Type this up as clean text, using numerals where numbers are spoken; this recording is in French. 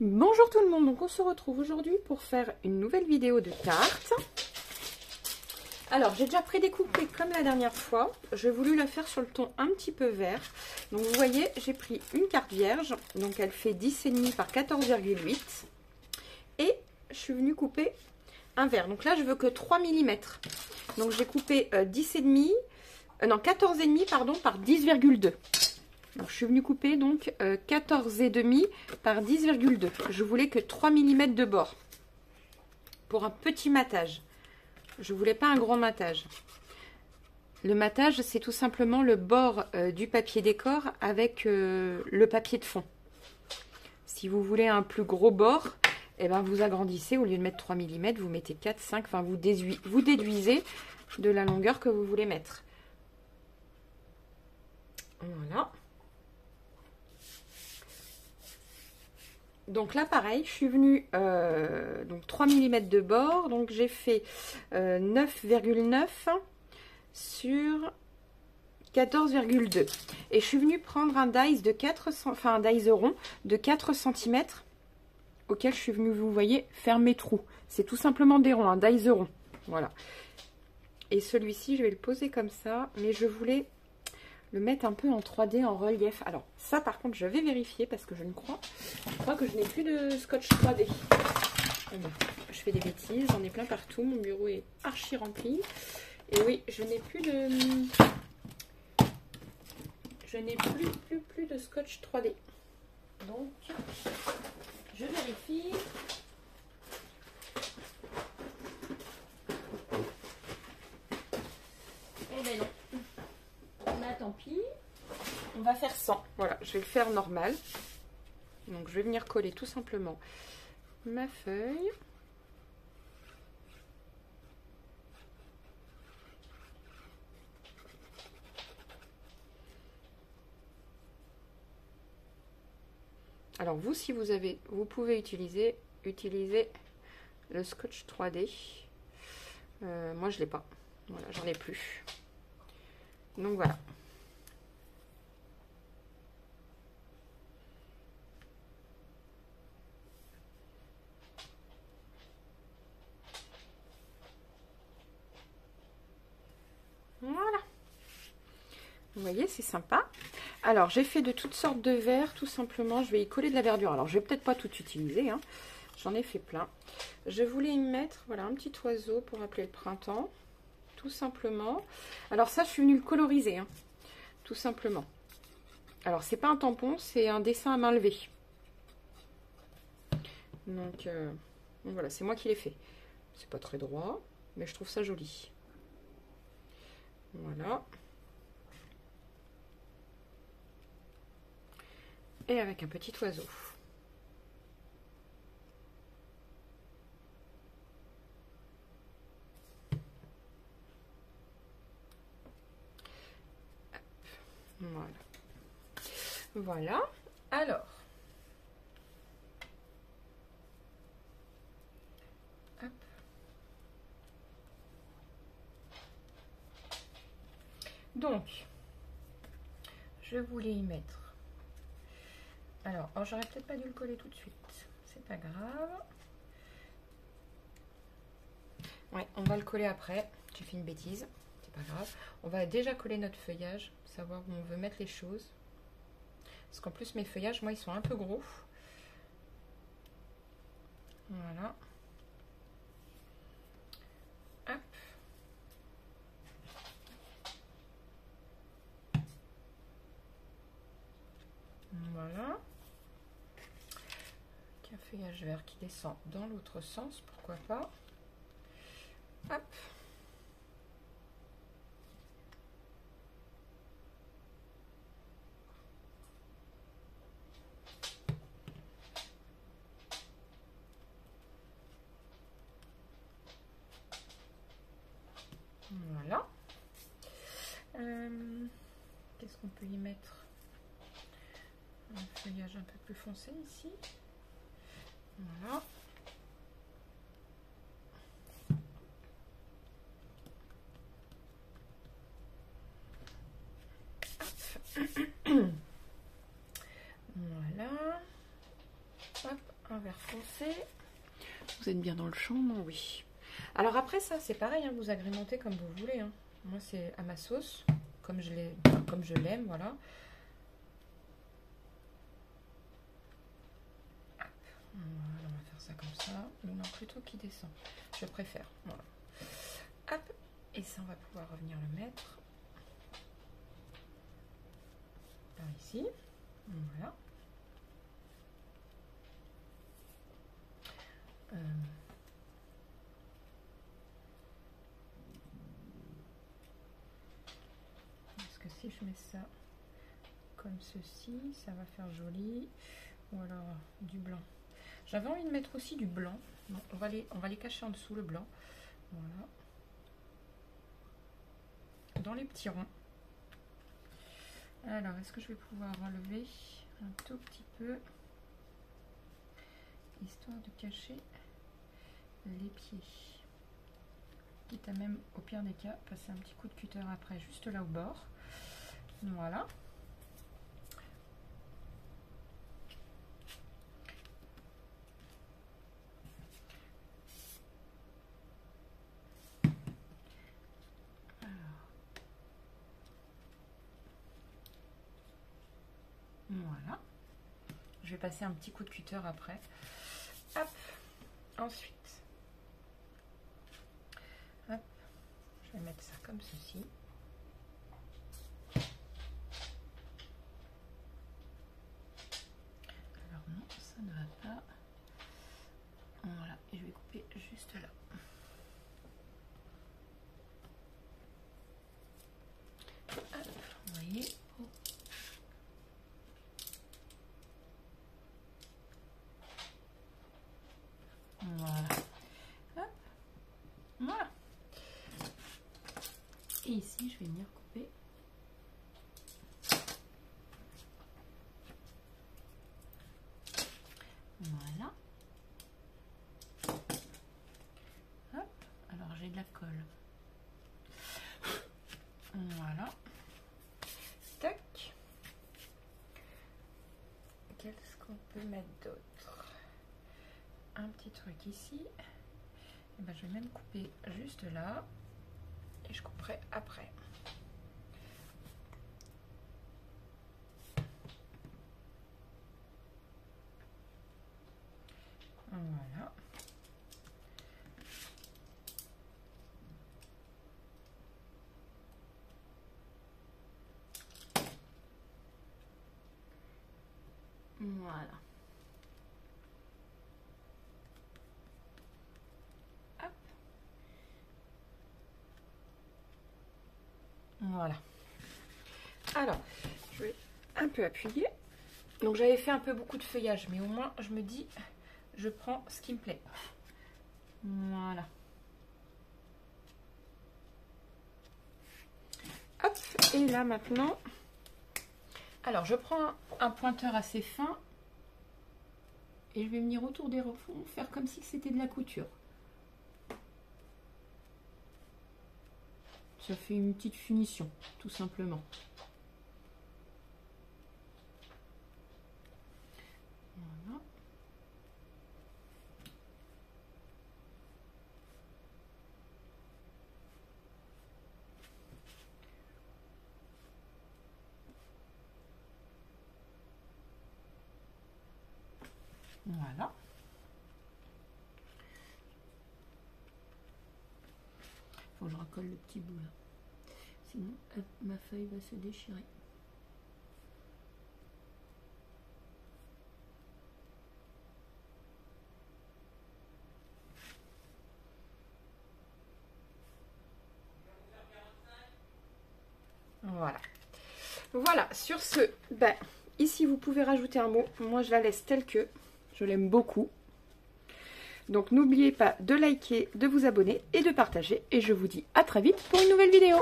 Bonjour tout le monde, donc on se retrouve aujourd'hui pour faire une nouvelle vidéo de cartes. Alors j'ai déjà prédécoupé comme la dernière fois, j'ai voulu la faire sur le ton un petit peu vert. Donc vous voyez, j'ai pris une carte vierge, donc elle fait 10,5 par 14,8. Et je suis venue couper un vert, donc là je veux que 3 mm. Donc j'ai coupé 14,5 pardon, par 10,2. Donc, je suis venue couper donc 14,5 par 10,2. Je voulais que 3 mm de bord pour un petit matage. Je voulais pas un gros matage. Le matage, c'est tout simplement le bord du papier décor avec le papier de fond. Si vous voulez un plus gros bord, eh ben vous agrandissez. Au lieu de mettre 3 mm, vous mettez 4, 5. Enfin, vous déduisez de la longueur que vous voulez mettre. Voilà. Donc là pareil, je suis venue donc 3 mm de bord, donc j'ai fait 9,9 sur 14,2 et je suis venue prendre un dies de 400, enfin un dies rond de 4 cm auquel je suis venue, vous voyez, faire mes trous. C'est tout simplement des ronds, un dies rond, voilà. Et celui-ci je vais le poser comme ça, mais je voulais le mettre un peu en 3D, en relief. Alors ça par contre je vais vérifier parce que je crois que je n'ai plus de scotch 3D. Je fais des bêtises, j'en ai plein partout, mon bureau est archi rempli. Et oui, je n'ai plus de... Je n'ai plus de scotch 3D. Donc, je vérifie. Eh ben non. Bah tant pis, on va faire 100. Voilà, je vais le faire normal. Donc je vais venir coller tout simplement ma feuille. Alors vous, si vous avez, vous pouvez utiliser le scotch 3D. Moi je l'ai pas. Voilà, j'en ai plus. Donc voilà. Voilà. Vous voyez, c'est sympa. Alors, j'ai fait de toutes sortes de verres, tout simplement. Je vais y coller de la verdure. Alors, je vais peut-être pas tout utiliser, hein. J'en ai fait plein. Je voulais y mettre, voilà, un petit oiseau pour rappeler le printemps. Tout simplement. Alors, ça, je suis venue le coloriser, hein. Tout simplement. Alors, c'est pas un tampon, c'est un dessin à main levée. Donc voilà, c'est moi qui l'ai fait. C'est pas très droit, mais je trouve ça joli. Voilà. Et avec un petit oiseau. Voilà. Voilà. Alors. Hop. Donc, je voulais y mettre. Alors j'aurais peut-être pas dû le coller tout de suite. C'est pas grave. Ouais, on va le coller après. J'ai fait une bêtise. C'est pas grave. On va déjà coller notre feuillage, savoir où on veut mettre les choses. Parce qu'en plus, mes feuillages, moi, ils sont un peu gros. Voilà. Hop. Voilà. Un feuillage vert qui descend dans l'autre sens, pourquoi pas. Hop. Voilà. Qu'est-ce qu'on peut y mettre? Un feuillage un peu plus foncé ici. Voilà. Voilà. Hop, un vert foncé. Vous êtes bien dans le champ, non? Oui. Alors après ça, c'est pareil, hein, vous agrémentez comme vous voulez. Hein. Moi, c'est à ma sauce, comme je l'aime, voilà. Voilà, on va faire ça comme ça. Non, plutôt qui descend. Je préfère. Voilà. Hop. Et ça, on va pouvoir revenir le mettre par ici. Voilà. Est-ce que si je mets ça comme ceci, ça va faire joli? Ou alors du blanc. J'avais envie de mettre aussi du blanc. Bon, on va les cacher en dessous, le blanc. Voilà. Dans les petits ronds. Alors, est-ce que je vais pouvoir enlever un tout petit peu, histoire de cacher les pieds, quitte à même, au pire des cas, passer un petit coup de cutter après, juste là au bord. Voilà. Voilà. Je vais passer un petit coup de cutter après. Hop. Ensuite, hop, je vais mettre ça comme ceci. Alors non, ça ne va pas. Voilà, et je vais couper juste là. Hop, vous voyez. Voilà. Hop. Voilà. Et ici, je vais venir couper. Voilà. Hop. Alors, j'ai de la colle. Voilà. Tac. Qu'est-ce qu'on peut mettre d'autre? Un petit truc ici. Et ben, je vais même couper juste là. Et je couperai après. Voilà. Voilà. Hop. Voilà. Alors, je vais un peu appuyer. Donc j'avais fait un peu beaucoup de feuillage, mais au moins je me dis, je prends ce qui me plaît. Voilà. Hop, et là maintenant, alors je prends un pointeur assez fin et je vais venir autour des refonds, faire comme si c'était de la couture. Ça fait une petite finition, tout simplement. Voilà. Voilà. Faut que je recolle le petit bout là. Sinon, hop, ma feuille va se déchirer. Voilà. Voilà, sur ce, ben, ici vous pouvez rajouter un mot. Moi je la laisse telle que. Je l'aime beaucoup. Donc n'oubliez pas de liker, de vous abonner et de partager. Et je vous dis à très vite pour une nouvelle vidéo.